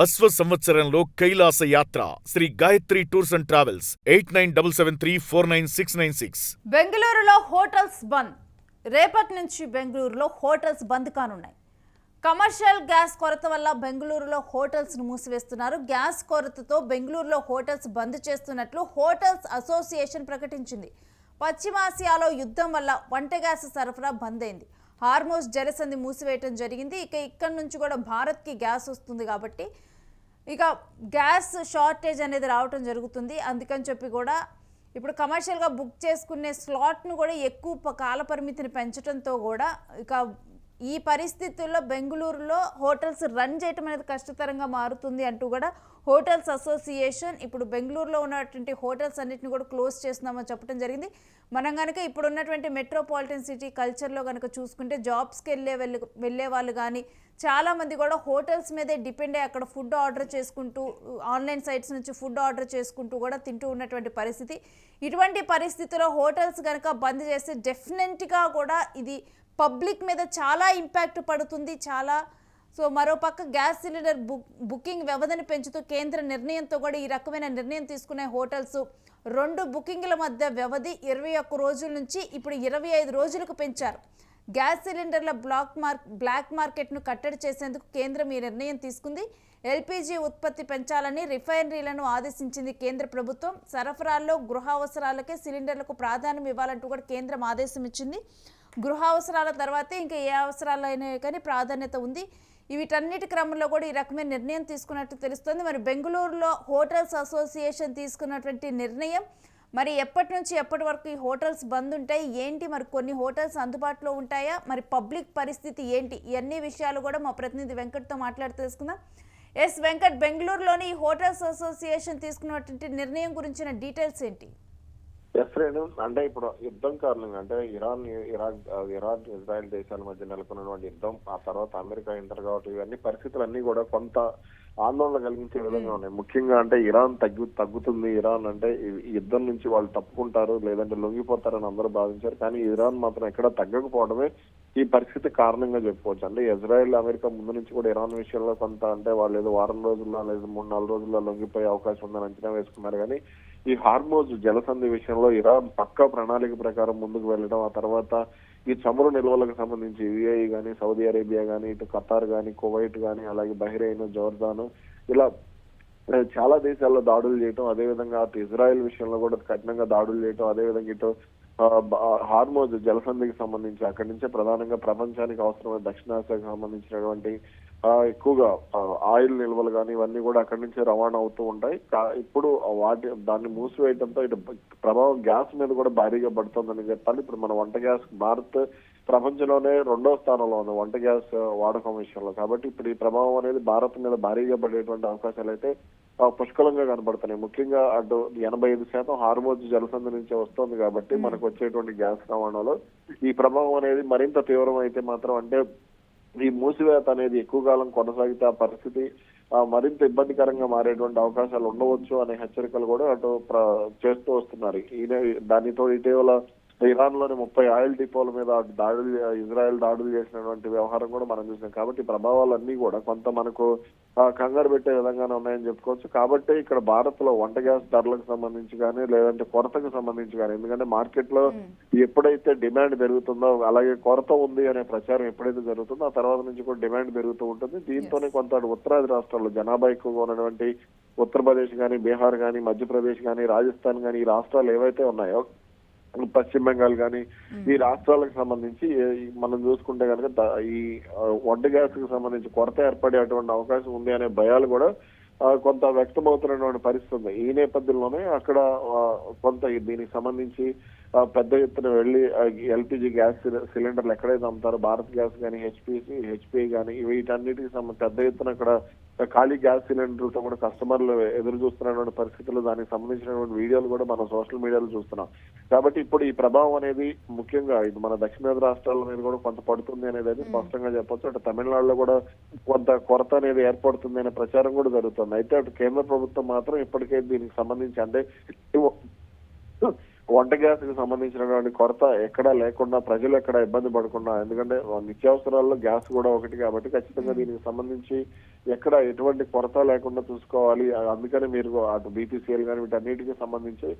అశ్వ సంవత్సరంలో కైలాస యాత్ర Shri Gayatri tours and travels 8977349696. బెంగళూరులో హోటల్స్ బంద్. రేపటి నుంచి బెంగళూరులో హోటల్స్ బంద్ కానున్నాయి. కమర్షియల్ గ్యాస్ కొరత వల్ల బెంగళూరులో హోటల్స్ ను మూసివేస్తున్నారు. గ్యాస్ కొరతతో బెంగళూరులో హోటల్స్ బంద్ చేస్తున్నట్లు హోటల్స్ అసోసియేషన్ ప్రకటించింది. పశ్చిమాసియాలో యుద్ధం వల్ల వంట గ్యాస్ సరఫరా బంద్ అయింది. హార్మోజ్ జలసంధి మూసివేయటం జరిగింది. ఇక్కడ నుంచి కూడా భారత్కి గ్యాస్ వస్తుంది కాబట్టి గ్యాస్ షార్టేజ్ అనేది రావటం జరుగుతుంది. అందుకని చెప్పి కూడా ఇప్పుడు కమర్షియల్గా బుక్ చేసుకునే స్లాట్ను కూడా ఎక్కువ కాల పరిమితిని పెంచడంతో కూడా ఈ పరిస్థితుల్లో బెంగళూరులో హోటల్స్ రన్ చేయటం అనేది కష్టతరంగా మారుతుంది అంటూ కూడా హోటల్స్ అసోసియేషన్ ఇప్పుడు బెంగళూరులో ఉన్నటువంటి హోటల్స్ అన్నింటిని కూడా క్లోజ్ చేస్తున్నామని చెప్పడం జరిగింది. మనం కనుక ఇప్పుడు ఉన్నటువంటి మెట్రోపాలిటన్ సిటీ కల్చర్లో కనుక చూసుకుంటే జాబ్స్కి వెళ్ళే వాళ్ళు కానీ చాలామంది కూడా హోటల్స్ మీదే డిపెండ్ అయ్యి అక్కడ ఫుడ్ ఆర్డర్ చేసుకుంటూ ఆన్లైన్ సైట్స్ నుంచి ఫుడ్ ఆర్డర్ చేసుకుంటూ కూడా తింటూ ఉన్నటువంటి పరిస్థితి. ఇటువంటి పరిస్థితుల్లో హోటల్స్ కనుక బంద్ చేస్తే డెఫినెట్గా కూడా ఇది పబ్లిక్ మీద చాలా ఇంపాక్ట్ పడుతుంది. మరోపక్క గ్యాస్ సిలిండర్ బుకింగ్ వ్యవధిని పెంచుతూ కేంద్ర నిర్ణయంతో కూడా ఈ రకమైన నిర్ణయం తీసుకునే హోటల్స్ 2 బుకింగ్ల మధ్య వ్యవధి 21 రోజుల నుంచి ఇప్పుడు 25 రోజులకు పెంచారు. గ్యాస్ సిలిండర్ల బ్లాక్ మార్కెట్ను కట్టడి చేసేందుకు కేంద్రం ఈ నిర్ణయం తీసుకుంది. ఎల్పీజీ ఉత్పత్తి పెంచాలని రిఫైనరీలను ఆదేశించింది కేంద్ర ప్రభుత్వం. సరఫరాల్లో గృహ అవసరాలకే సిలిండర్లకు ప్రాధాన్యం ఇవ్వాలంటూ కూడా కేంద్రం ఆదేశం ఇచ్చింది. గృహ అవసరాల తర్వాతే ఇంకా ఏ అవసరాలైనా కానీ ప్రాధాన్యత ఉంది. వీటన్నిటి క్రమంలో కూడా ఈ రకమైన నిర్ణయం తీసుకున్నట్టు తెలుస్తుంది. మరి బెంగళూరులో హోటల్స్ అసోసియేషన్ తీసుకున్నటువంటి నిర్ణయం మరి ఎప్పటి నుంచి ఎప్పటి వరకు ఈ హోటల్స్ బంద్ ఉంటాయి ఏంటి, మరి కొన్ని హోటల్స్ అందుబాటులో ఉంటాయా, మరి పబ్లిక్ పరిస్థితి ఏంటి, ఇవన్నీ విషయాలు కూడా మా ప్రతినిధి వెంకట్తో మాట్లాడి తెలుసుకుందాం. ఎస్ వెంకట్, బెంగళూరులోని ఈ హోటల్స్ అసోసియేషన్ తీసుకున్నటువంటి నిర్ణయం గురించిన డీటెయిల్స్ ఏంటి? అంటే ఇప్పుడు యుద్ధం కారణంగా అంటే ఇరాన్ ఇజ్రాయెల్ దేశాల మధ్య నెలకొన్నటువంటి యుద్ధం, ఆ తర్వాత అమెరికా ఎంటర్ కావటం, ఇవన్నీ పరిస్థితులన్నీ కూడా కొంత ఆందోళన కలిగించే విధంగా ఉన్నాయి. ముఖ్యంగా అంటే ఇరాన్ తగ్గుతుంది, ఇరాన్ అంటే ఈ యుద్ధం నుంచి వాళ్ళు తప్పుకుంటారు లేదంటే లొంగిపోతారని అందరూ భావించారు. కానీ ఇరాన్ మాత్రం ఎక్కడ తగ్గకపోవడమే ఈ పరిస్థితి కారణంగా చెప్పుకోవచ్చు. అంటే ఇజ్రాయెల్ అమెరికా ముందు నుంచి కూడా ఇరాన్ విషయంలో కొంత అంటే వాళ్ళు ఏదో వారం రోజుల్లో లేదా 3-4 రోజుల్లో లొంగిపోయే అవకాశం ఉందని అంచనా వేసుకున్నారు. కానీ ఈ హార్మోజ్ జలసంధి విషయంలో ఇరాన్ పక్కా ప్రణాళిక ప్రకారం ముందుకు వెళ్ళడం, ఆ తర్వాత ఈ చమురు నిల్వలకు సంబంధించి యుఏఈ కానీ, సౌదీ అరేబియా కానీ, ఇటు ఖతార్ కానీ, కువైట్ కానీ, అలాగే బహ్రెయిన్, జోర్దాన్ ఇలా చాలా దేశాల్లో దాడులు చేయటం, అదేవిధంగా అటు ఇజ్రాయెల్ విషయంలో కూడా కఠినంగా దాడులు చేయటం, అదేవిధంగా ఇటు హార్మోజ్ జలసంధికి సంబంధించి అక్కడి నుంచే ప్రధానంగా ప్రపంచానికి అవసరమైన దక్షిణాసియాకు సంబంధించినటువంటి ఎక్కువగా ఆయిల్ నిల్వలు కానీ ఇవన్నీ కూడా అక్కడి నుంచే రవాణా అవుతూ ఉంటాయి. ఇప్పుడు దాన్ని మూసివేయడంతో ఇటు ప్రభావం గ్యాస్ మీద కూడా భారీగా పడుతుందని చెప్పాలి. ఇప్పుడు మన వంట గ్యాస్ భారత్ ప్రపంచంలోనే 2వ స్థానంలో ఉంది వంట గ్యాస్ వాడకం విషయంలో. కాబట్టి ఇప్పుడు ఈ ప్రభావం అనేది భారత్ మీద భారీగా పడేటువంటి అవకాశాలు అయితే పుష్కలంగా కనబడుతున్నాయి. ముఖ్యంగా అటు 85% హార్మోజ్ జలసంధి నుంచే వస్తుంది కాబట్టి మనకు వచ్చేటువంటి గ్యాస్ రవాణాలో ఈ ప్రభావం అనేది మరింత తీవ్రం అయితే మాత్రం అంటే ఈ మూసివేత అనేది ఎక్కువ కాలం కొనసాగితే ఆ పరిస్థితి మరింత ఇబ్బందికరంగా మారేటువంటి అవకాశాలు ఉండవచ్చు అనే హెచ్చరికలు కూడా అటు చేస్తూ వస్తున్నారు. దానితో ఇటీవల ఇరాన్ లోని 30 ఆయిల్ డిపోల మీద ఇజ్రాయెల్ దాడులు చేసినటువంటి వ్యవహారం కూడా మనం చూసాం. కాబట్టి ప్రభావాలన్నీ కూడా కొంత మనకు కంగారు పెట్టే విధంగానే ఉన్నాయని చెప్పుకోవచ్చు. కాబట్టి ఇక్కడ భారత్ లో వంట గ్యాస్ ధరలకు సంబంధించి కానీ లేదంటే కొరతకు సంబంధించి కానీ, ఎందుకంటే మార్కెట్ లో ఎప్పుడైతే డిమాండ్ పెరుగుతుందో అలాగే కొరత ఉంది అనే ప్రచారం ఎప్పుడైతే జరుగుతుందో ఆ తర్వాత నుంచి కూడా డిమాండ్ పెరుగుతూ ఉంటుంది. దీంతోనే కొంత ఉత్తరాది రాష్ట్రాల్లో జనాభా ఎక్కువగా ఉన్నటువంటి ఉత్తరప్రదేశ్ కానీ, బీహార్ కానీ, మధ్యప్రదేశ్ కానీ, రాజస్థాన్ కానీ ఈ రాష్ట్రాలు ఏవైతే ఉన్నాయో, పశ్చిమ బెంగాల్ కానీ ఈ రాష్ట్రాలకు సంబంధించి మనం చూసుకుంటే కనుక ఈ వంట గ్యాస్ కి సంబంధించి కొరత ఏర్పడేటువంటి అవకాశం ఉంది అనే భయాలు కూడా కొంత వ్యక్తమవుతున్నటువంటి పరిస్థితి ఉంది. ఈ నేపథ్యంలోనే అక్కడ కొంత దీనికి సంబంధించి పెద్ద ఎత్తున వెళ్లి ఎల్పిజి గ్యాస్ సిలిండర్లు ఎక్కడైతే అమ్ముతారో భారత్ గ్యాస్ కానీ, హెచ్పి కానీ వీటన్నిటికి పెద్ద ఎత్తున అక్కడ ఖాళీ గ్యాస్ సిలిండర్లతో కూడా కస్టమర్లు ఎదురు చూస్తున్నటువంటి పరిస్థితుల్లో దానికి సంబంధించినటువంటి వీడియోలు కూడా మనం సోషల్ మీడియాలో చూస్తున్నాం. కాబట్టి ఇప్పుడు ఈ ప్రభావం అనేది ముఖ్యంగా ఇది మన దక్షిణాది రాష్ట్రాల మీద కూడా కొంత పడుతుంది అనేది అయితే స్పష్టంగా చెప్పొచ్చు. అటు తమిళనాడులో కూడా కొంత కొరత అనేది ఏర్పడుతుంది అనే ప్రచారం కూడా జరుగుతుంది. అయితే అటు కేంద్ర ప్రభుత్వం మాత్రం ఇప్పటికే దీనికి సంబంధించి అంటే వంట గ్యాస్ కి సంబంధించినటువంటి కొరత ఎక్కడా లేకుండా, ప్రజలు ఎక్కడ ఇబ్బంది పడకుండా, ఎందుకంటే నిత్యావసరాల్లో గ్యాస్ కూడా ఒకటి కాబట్టి ఖచ్చితంగా దీనికి సంబంధించి ఎక్కడ ఎటువంటి కొరత లేకుండా చూసుకోవాలి. అందుకని మీరు అటు బీపీసీఎల్ కానీ వీటన్నిటికీ సంబంధించి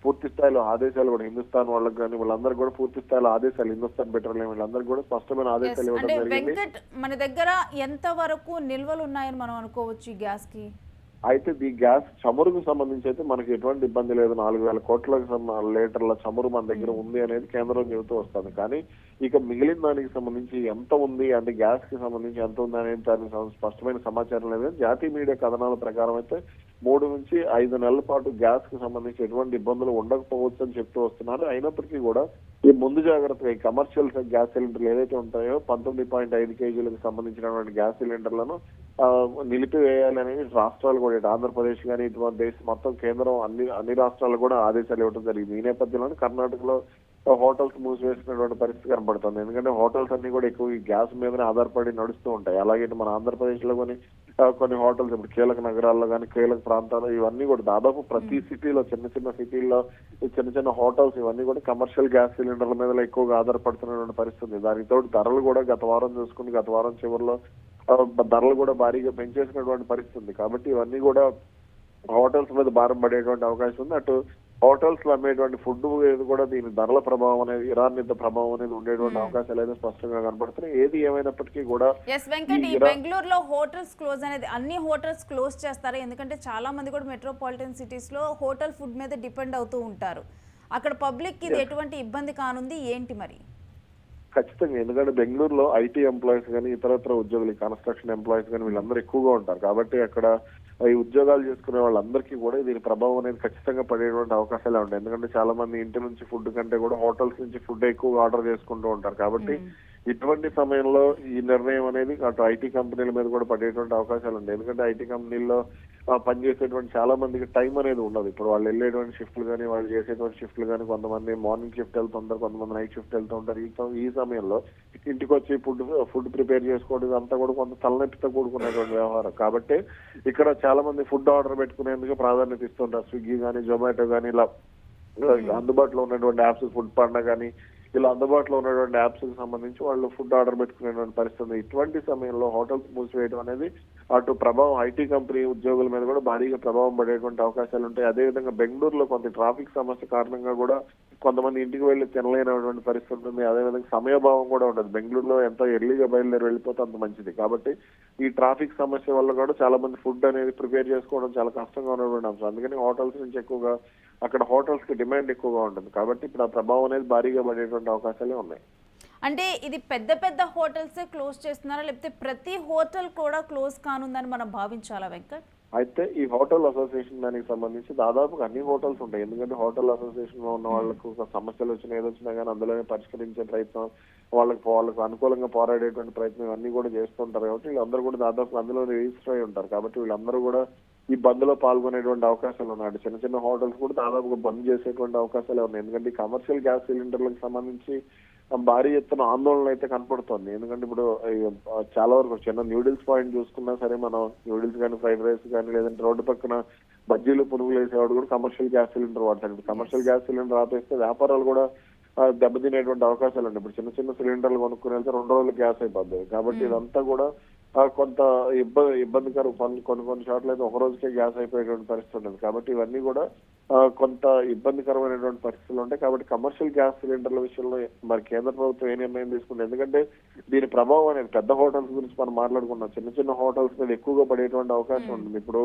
పూర్తి స్థాయిలో ఆదేశాలు కూడా హిందుస్థాన్ వాళ్ళకి కానీ వీళ్ళందరూ కూడా పూర్తి స్థాయిలో ఆదేశాలు, హిందుస్థాన్ పెట్రోలియం వీళ్ళందరూ కూడా స్పష్టమైన ఆదేశాలు ఇవ్వడం అంటే జరిగింది. వెంకట్, మన దగ్గర ఎంత వరకు నిల్వలు ఉన్నాయని మనం అనుకోవచ్చు ఈ గ్యాస్ కి? అయితే ఈ గ్యాస్ చమురుకు సంబంధించి అయితే మనకి ఎటువంటి ఇబ్బంది లేదు. 4,000 కోట్ల లీటర్ల చమురు మన దగ్గర ఉంది అనేది కేంద్రం చెబుతూ వస్తుంది. కానీ ఇక మిగిలిన దానికి సంబంధించి ఎంత ఉంది అంటే గ్యాస్ కి సంబంధించి ఎంత ఉంది అనేది దానికి స్పష్టమైన సమాచారం లేదు. జాతీయ మీడియా కథనాల ప్రకారం అయితే 3 నుంచి 5 నెలల పాటు గ్యాస్ కి సంబంధించి ఎటువంటి ఇబ్బందులు ఉండకపోవచ్చు అని చెప్తూ వస్తున్నారు. అయినప్పటికీ కూడా ఈ ముందు జాగ్రత్తగా ఈ కమర్షియల్ గ్యాస్ సిలిండర్లు ఏదైతే ఉంటాయో 19.5 కేజీలకు సంబంధించినటువంటి గ్యాస్ సిలిండర్లను నిలిపివేయాలి అనేది రాష్ట్రాలు కూడా, ఆంధ్రప్రదేశ్ కానీ ఇటువంటి దేశం మొత్తం కేంద్రం అన్ని రాష్ట్రాలు కూడా ఆదేశాలు ఇవ్వడం జరిగింది. ఈ నేపథ్యంలో కర్ణాటకలో హోటల్స్ మూసివేసినటువంటి పరిస్థితి కనబడుతుంది. ఎందుకంటే హోటల్స్ అన్ని కూడా ఎక్కువ ఈ గ్యాస్ మీదనే ఆధారపడి నడుస్తూ ఉంటాయి. అలాగే మన ఆంధ్రప్రదేశ్ లో కొన్ని హోటల్స్ ఇప్పుడు కీలక నగరాల్లో కానీ కీలక ప్రాంతాల్లో ఇవన్నీ కూడా దాదాపు ప్రతి సిటీలో చిన్న సిటీల్లో చిన్న హోటల్స్ ఇవన్నీ కూడా కమర్షియల్ గ్యాస్ సిలిండర్ల మీద ఎక్కువగా ఆధారపడుతున్నటువంటి పరిస్థితి. దానితో ధరలు కూడా గత వారం చివరిలో ధరలు కూడా భారీగా పెంచేసినటువంటి పరిస్థితి. కాబట్టి ఇవన్నీ కూడా హోటల్స్ మీద భారం పడేటువంటి అవకాశం ఉంది. అటు హోటల్స్ లో అమ్మేటువంటి ఫుడ్ కూడా దీని ధరల ప్రభావం అనేది, ఇరాన్ యుద్ధ ప్రభావం అనేది ఉండేటువంటి అవకాశాలు అయితే స్పష్టంగా కనబడుతున్నాయి. ఏది ఏమైనప్పటికీ కూడా వెంకట్, ఈ బెంగళూరులో హోటల్స్ క్లోజ్ అనేది అన్ని హోటల్స్ క్లోజ్ చేస్తారా? ఎందుకంటే చాలా మంది కూడా మెట్రోపాలిటన్ సిటీస్ లో హోటల్ ఫుడ్ మీద డిపెండ్ అవుతూ ఉంటారు. అక్కడ పబ్లిక్ ఇది ఎటువంటి ఇబ్బంది కానుంది ఏంటి మరి? ఖచ్చితంగా, ఎందుకంటే బెంగళూరులో ఐటీ ఎంప్లాయీస్ కానీ ఇతరత్ర ఉద్యోగులు, కన్స్ట్రక్షన్ ఎంప్లాయీస్ కానీ వీళ్ళందరూ ఎక్కువగా ఉంటారు. కాబట్టి అక్కడ ఈ ఉద్యోగాలు చేసుకునే వాళ్ళందరికీ కూడా దీని ప్రభావం అనేది ఖచ్చితంగా పడేటువంటి అవకాశాలే ఉంటాయి. ఎందుకంటే చాలా మంది ఇంటి నుంచి ఫుడ్ కంటే కూడా హోటల్స్ నుంచి ఫుడ్ ఎక్కువగా ఆర్డర్ చేసుకుంటూ ఉంటారు. కాబట్టి ఇటువంటి సమయంలో ఈ నిర్ణయం అనేది అటు ఐటీ కంపెనీల మీద కూడా పడేటువంటి అవకాశాలు ఉంటాయి. ఎందుకంటే ఐటీ కంపెనీల్లో పనిచేసేటువంటి చాలా మందికి టైం అనేది ఉండదు. ఇప్పుడు వాళ్ళు వెళ్ళేటువంటి షిఫ్ట్లు కానీ వాళ్ళు చేసేటువంటి షిఫ్ట్లు కానీ కొంతమంది మార్నింగ్ షిఫ్ట్ వెళ్తుంటారు, కొంతమంది నైట్ షిఫ్ట్ వెళ్తూ ఉంటారు. ఈ సమయంలో ఇంటికి వచ్చి ఫుడ్ ప్రిపేర్ చేసుకోవడం అంతా కూడా కొంత తలనొప్పితో కూడుకునేటువంటి వ్యవహారం. కాబట్టి ఇక్కడ చాలా మంది ఫుడ్ ఆర్డర్ పెట్టుకునేందుకు ప్రాధాన్యత ఇస్తుంటారు. స్విగ్గీ కానీ జొమాటో కానీ ఇలా అందుబాటులో ఉన్నటువంటి యాప్స్, ఫుడ్ పాండా కానీ ఇలా అందుబాటులో ఉన్నటువంటి యాప్స్ కి సంబంధించి వాళ్ళు ఫుడ్ ఆర్డర్ పెట్టుకునేటువంటి పరిస్థితి. ఇటువంటి సమయంలో హోటల్స్ మూసివేయడం అనేది అటు ప్రభావం ఐటీ కంపెనీ ఉద్యోగుల మీద కూడా భారీగా ప్రభావం పడేటువంటి అవకాశాలు ఉంటాయి. అదేవిధంగా బెంగళూరులో కొంత ట్రాఫిక్ సమస్య కారణంగా కూడా కొంతమంది ఇంటికి వెళ్లి తినలేనటువంటి పరిస్థితి ఉంటుంది. అదేవిధంగా సమయభావం కూడా ఉండదు. బెంగళూరులో ఎంత ఎర్లీగా బయలుదేరి వెళ్ళిపోతే అంత మంచిది. కాబట్టి ఈ ట్రాఫిక్ సమస్య వల్ల కూడా చాలా మంది ఫుడ్ అనేది ప్రిపేర్ చేసుకోవడం చాలా కష్టంగా ఉన్నటువంటి అంశం. అందుకని హోటల్స్ నుంచి ఎక్కువగా అక్కడ హోటల్స్ కి డిమాండ్ ఎక్కువగా ఉంటుంది. కాబట్టి ఇప్పుడు ఆ ప్రభావం అనేది భారీగా పడేటువంటి అవకాశాలే ఉన్నాయి. అంటే ఇది పెద్ద పెద్ద హోటల్సే క్లోజ్ చేస్తున్నారా, లేకపోతే ప్రతి హోటల్ కూడా క్లోజ్ కానుందని మనం భావించాలా వెంకట్? అయితే ఈ హోటల్ అసోసియేషన్ దానికి సంబంధించి దాదాపుగా అన్ని హోటల్స్ ఉంటాయి. ఎందుకంటే హోటల్ అసోసియేషన్ లో ఉన్న వాళ్ళకు ఒక సమస్యలు వచ్చినా ఏదొచ్చినా కానీ అందులోనే పరిష్కరించే ప్రయత్నం, వాళ్ళకు అనుకూలంగా పోరాడేటువంటి ప్రయత్నం ఇవన్నీ కూడా చేస్తుంటారు. కాబట్టి వీళ్ళందరూ కూడా దాదాపు అందులో రిజిస్టర్ అయి ఉంటారు. కాబట్టి వీళ్ళందరూ కూడా ఈ బంద్ లో పాల్గొనేటువంటి అవకాశాలు ఉన్నాయి. చిన్న హోటల్స్ కూడా దాదాపుగా బంద్ చేసేటువంటి అవకాశాలే ఉన్నాయి. ఎందుకంటే ఈ కమర్షియల్ గ్యాస్ సిలిండర్లకు సంబంధించి భారీ ఎత్తున ఆందోళన అయితే కనపడుతోంది. ఎందుకంటే ఇప్పుడు చాలా వరకు చిన్న న్యూడిల్స్ పాయింట్ చూసుకున్నా సరే, మనం న్యూడిల్స్ కానీ ఫ్రైడ్ రైస్ కానీ లేదంటే రోడ్డు పక్కన బజ్జీలు పునుగులు వేసేవాడు కూడా కమర్షియల్ గ్యాస్ సిలిండర్ వాడతాడు. కమర్షియల్ గ్యాస్ సిలిండర్ ఆపేస్తే వ్యాపారాలు కూడా దెబ్బతినేటువంటి అవకాశాలు ఉన్నాయి. ఇప్పుడు చిన్న సిలిండర్లు కొనుక్కుని వెళ్తే 2 రోజులు గ్యాస్ అయిపోద్ది. కాబట్టి ఇదంతా కూడా కొంత ఇబ్బందికరం. కొన్ని చోట్ల అయితే ఒక రోజుకే గ్యాస్ అయిపోయేటువంటి పరిస్థితి ఉంటుంది. కాబట్టి ఇవన్నీ కూడా కొంత ఇబ్బందికరమైనటువంటి పరిస్థితులు ఉంటాయి. కాబట్టి కమర్షియల్ గ్యాస్ సిలిండర్ల విషయంలో మరి కేంద్ర ప్రభుత్వం ఏ నిర్ణయం తీసుకుంటుంది? ఎందుకంటే దీని ప్రభావం అనేది పెద్ద హోటల్స్ గురించి మనం మాట్లాడుకున్నాం. చిన్న హోటల్స్ మీద ఎక్కువగా పడేటువంటి అవకాశం ఉంటుంది. ఇప్పుడు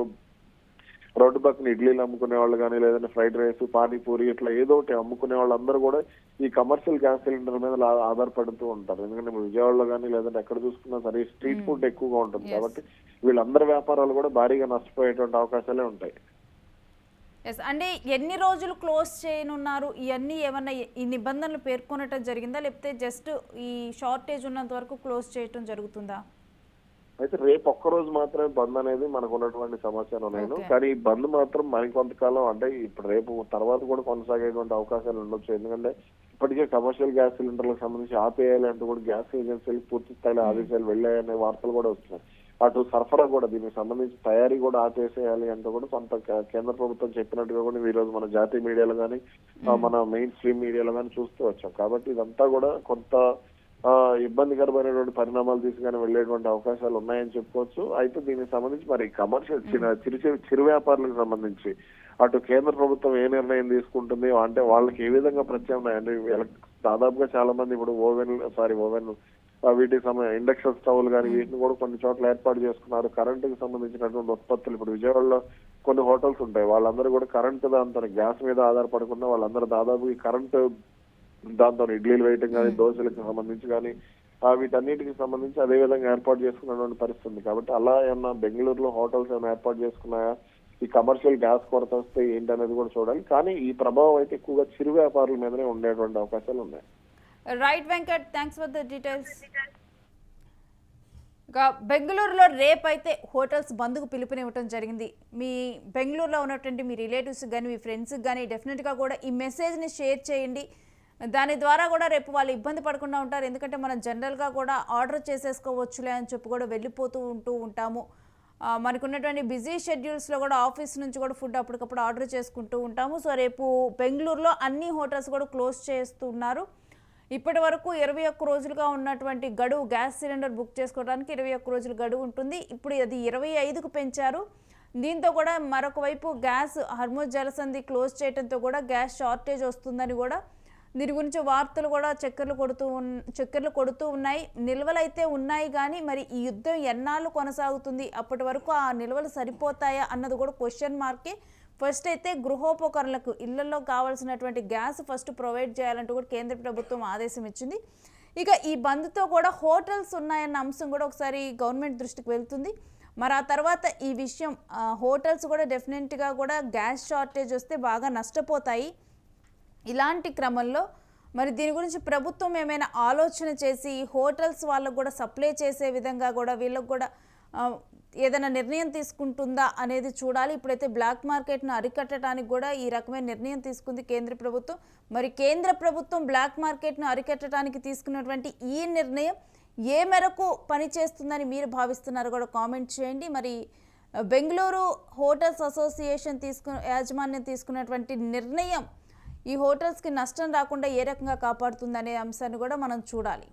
రోడ్డు పక్కన ఇడ్లీలు అమ్ముకునే వాళ్ళు కానీ లేదంటే ఫ్రైడ్ రైస్, పానీపూరి ఇట్లా ఏదో ఒకటి అమ్ముకునే వాళ్ళందరూ కూడా ఈ కమర్షియల్ గ్యాస్ సిలిండర్ మీద ఆధారపడుతూ ఉంటారు. ఎందుకంటే విజయవాడలో కానీ లేదంటే ఎక్కడ చూసుకున్నా సరే స్ట్రీట్ ఫుడ్ ఎక్కువగా ఉంటుంది. కాబట్టి వీళ్ళందరి వ్యాపారాలు కూడా భారీగా నష్టపోయేటువంటి అవకాశాలే ఉంటాయి. అంటే ఎన్ని రోజులు క్లోజ్ చేయనున్నారు? ఇవన్నీ ఏమన్నా ఈ నిబంధనలు పేర్కొనటం జరిగిందా, లేకపోతే జస్ట్ ఈ షార్టేజ్ ఉన్నంత వరకు క్లోజ్ చేయటం జరుగుతుందా? అయితే రేపు ఒక్కరోజు మాత్రమే బంద్ అనేది మనకు ఉన్నటువంటి సమాచారం నేను. కానీ ఈ బంద్ మాత్రం మరికొంతకాలం అంటే ఇప్పుడు రేపు తర్వాత కూడా కొనసాగేటువంటి అవకాశాలు ఉండొచ్చు. ఎందుకంటే ఇప్పటికే కమర్షియల్ గ్యాస్ సిలిండర్లకు సంబంధించి ఆపేయాలి అంటూ కూడా గ్యాస్ ఏజెన్సీలకు పూర్తి స్థాయిలో ఆదేశాలు వెళ్ళాయనే వార్తలు కూడా వస్తున్నాయి. అటు సరఫరా కూడా దీనికి సంబంధించి తయారీ కూడా ఆపేసేయాలి అంటూ కూడా కొంత కేంద్ర ప్రభుత్వం చెప్పినట్టుగా కూడా ఈ రోజు మన జాతీయ మీడియాలో కానీ మన మెయిన్ స్ట్రీమ్ మీడియాలో కానీ చూస్తూ వచ్చాం. కాబట్టి ఇదంతా కూడా కొంత ఇబ్బందికరమైనటువంటి పరిణామాలు తీసుకుని వెళ్లేటువంటి అవకాశాలు ఉన్నాయని చెప్పుకోవచ్చు. అయితే దీనికి సంబంధించి మరి కమర్షియల్ చిరు వ్యాపారులకు సంబంధించి అటు కేంద్ర ప్రభుత్వం ఏ నిర్ణయం తీసుకుంటుంది అంటే వాళ్ళకి ఏ విధంగా ప్రత్యామ్నాయం అంటే దాదాపుగా చాలా మంది ఇప్పుడు ఓవెన్ వీటికి ఇండక్షన్ స్టవ్లు కానీ వీటిని కూడా కొన్ని చోట్ల ఏర్పాటు చేసుకున్నారు. కరెంటుకి సంబంధించినటువంటి ఉత్పత్తులు ఇప్పుడు విజయవాడలో కొన్ని హోటల్స్ ఉంటాయి, వాళ్ళందరూ కూడా కరెంటు దాంతో గ్యాస్ మీద ఆధారపడకుండా వాళ్ళందరూ దాదాపు ఈ కరెంటు దాంతో ఇడ్లీలు వేయటం కానీ దోశలకు సంబంధించి కానీ వీటన్నిటికి సంబంధించి అదే విధంగా ఏర్పాటు చేసుకున్నటువంటి పరిస్థితి ఉంది. కాబట్టి అలా ఏమన్నా బెంగళూరులో హోటల్స్ ఏమైనా ఏర్పాటు చేసుకున్నాయా, ఈ కమర్షియల్ గ్యాస్ కొరత వస్తే ఏంటి అనేది కూడా చూడాలి. కానీ ఈ ప్రభావం అయితే ఎక్కువగా చిరు వ్యాపారుల మీదనే ఉండేటువంటి అవకాశాలు ఉన్నాయి. Right Venkat, thanks for the details. ఇక బెంగళూరులో రేపైతే హోటల్స్ బంద్కు పిలుపునివ్వటం జరిగింది. మీ బెంగళూరులో ఉన్నటువంటి మీ రిలేటివ్స్కి కానీ మీ ఫ్రెండ్స్కి కానీ డెఫినెట్గా కూడా ఈ మెసేజ్ని షేర్ చేయండి. దాని ద్వారా కూడా రేపు వాళ్ళు ఇబ్బంది పడకుండా ఉంటారు. ఎందుకంటే మనం జనరల్గా కూడా ఆర్డర్ చేసేసుకోవచ్చులే అని చెప్పి కూడా వెళ్ళిపోతూ ఉంటాము. మనకున్నటువంటి బిజీ షెడ్యూల్స్లో కూడా ఆఫీస్ నుంచి కూడా ఫుడ్ అప్పటికప్పుడు ఆర్డర్ చేసుకుంటూ ఉంటాము. సో రేపు బెంగళూరులో అన్ని హోటల్స్ కూడా క్లోజ్ చేస్తున్నారు. ఇప్పటి వరకు 21 రోజులుగా ఉన్నటువంటి గడువు, గ్యాస్ సిలిండర్ బుక్ చేసుకోవడానికి 21 రోజుల గడువు ఉంటుంది. ఇప్పుడు అది 25కు పెంచారు. దీంతో కూడా మరొక వైపు గ్యాస్ హర్ముజ్ జలసంధి క్లోజ్ చేయడంతో కూడా గ్యాస్ షార్టేజ్ వస్తుందని కూడా దీని గురించి వార్తలు కూడా చక్కర్లు కొడుతూ ఉన్నాయి. నిల్వలు అయితే ఉన్నాయి కానీ మరి ఈ యుద్ధం ఎన్నాళ్ళు కొనసాగుతుంది, అప్పటి వరకు ఆ నిల్వలు సరిపోతాయా అన్నది కూడా క్వశ్చన్ మార్కే. ఫస్ట్ అయితే గృహోపకరణలకు ఇళ్లలో కావాల్సినటువంటి గ్యాస్ ఫస్ట్ ప్రొవైడ్ చేయాలంటూ కూడా కేంద్ర ప్రభుత్వం ఆదేశం ఇచ్చింది. ఇక ఈ బంద్తో కూడా హోటల్స్ ఉన్నాయన్న అంశం కూడా ఒకసారి గవర్నమెంట్ దృష్టికి వెళ్తుంది. మరి ఆ తర్వాత ఈ విషయం హోటల్స్ కూడా డెఫినెట్గా కూడా గ్యాస్ షార్టేజ్ వస్తే బాగా నష్టపోతాయి. ఇలాంటి క్రమంలో మరి దీని గురించి ప్రభుత్వం ఏమైనా ఆలోచన చేసి హోటల్స్ వాళ్ళకు కూడా సప్లై చేసే విధంగా కూడా వీళ్ళకు కూడా ఏదైనా నిర్ణయం తీసుకుంటుందా అనేది చూడాలి. ఇప్పుడైతే బ్లాక్ మార్కెట్ను అరికట్టడానికి కూడా ఈ రకమైన నిర్ణయం తీసుకుంది కేంద్ర ప్రభుత్వం. మరి కేంద్ర ప్రభుత్వం బ్లాక్ మార్కెట్ను అరికట్టడానికి తీసుకున్నటువంటి ఈ నిర్ణయం ఏ మేరకు పనిచేస్తుందని మీరు భావిస్తున్నారు కూడా కామెంట్ చేయండి. మరి బెంగళూరు హోటల్స్ అసోసియేషన్ యాజమాన్యం తీసుకున్నటువంటి నిర్ణయం ఈ హోటల్స్కి నష్టం రాకుండా ఏ రకంగా కాపాడుతుందనే అంశాన్ని కూడా మనం చూడాలి.